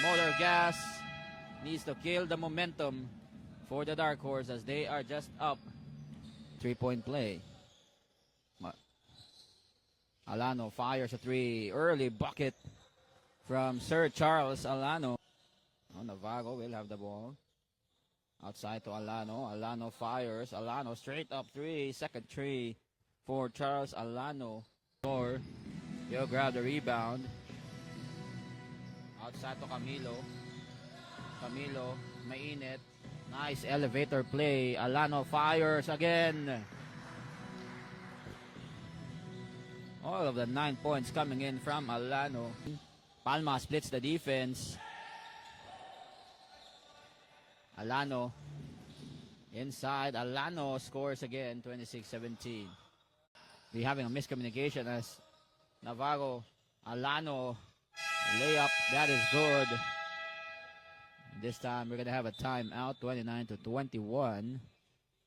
Motor Gas needs to kill the momentum for the Dark Horse as they are just up. 3-point play. Alano fires a three. Early bucket from Sir Charles Alano. Navago will have the ball. Outside to Alano. Alano fires. Alano straight up three. Second three for Charles Alano. He'll grab the rebound. Outside to Camilo. Camilo, mainit. Nice elevator play. Alano fires again. All of the 9 points coming in from Alano. Palma splits the defense. Alano inside. Alano scores again, 26-17. We're having a miscommunication as Navarro, Alano, layup, that is good. This time we're going to have a timeout, 29-21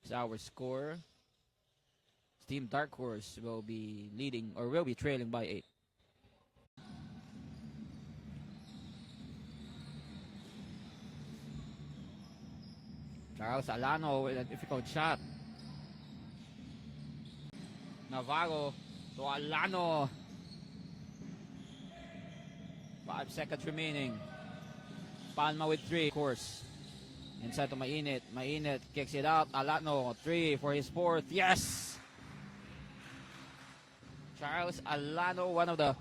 is our score. Team Dark Horse will be leading, or will be trailing by 8. Charles Alano with a difficult shot. Navarro to Alano. 5 seconds remaining. Palma with 3, of course. Inside to Mainit. Mainit kicks it out. Alano, 3 for his 4th. Yes! Charles Alano, one of the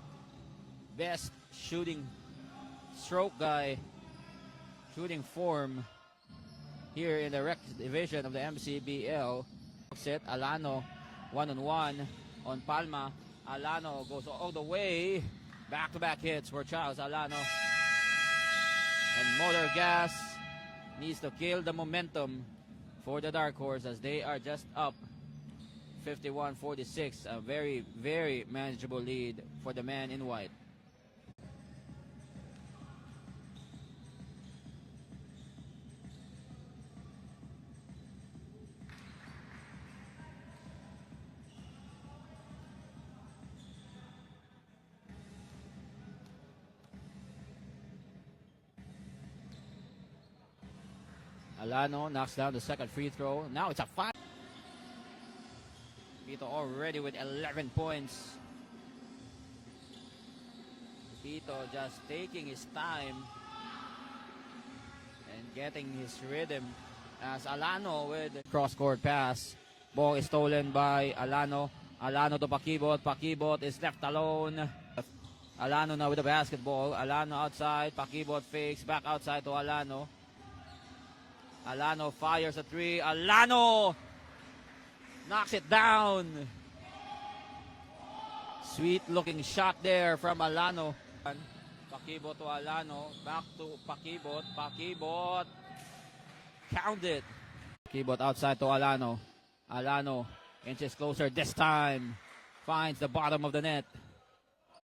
best shooting stroke guy, shooting form here in the rec division of the MCBL. Set Alano, 1-on-1 on Palma. Alano goes all the way. Back-to-back hits for Charles Alano. And Motor Gas needs to kill the momentum for the Dark Horse as they are just up 51-46. A very, very manageable lead for the man in white. Alano knocks down the second free throw. Now it's a 5. Pito already with 11 points. Pito just taking his time and getting his rhythm as Alano with cross-court pass. Ball is stolen by Alano. Alano to Pakibot. Pakibot is left alone. Alano now with the basketball. Alano outside. Pakibot fakes. Back outside to Alano. Alano fires a 3. Alano knocks it down. Sweet looking shot there from Alano. Pakibot to Alano. Back to Pakibot. Pakibot. Count it. Pakibot outside to Alano. Alano inches closer this time. Finds the bottom of the net.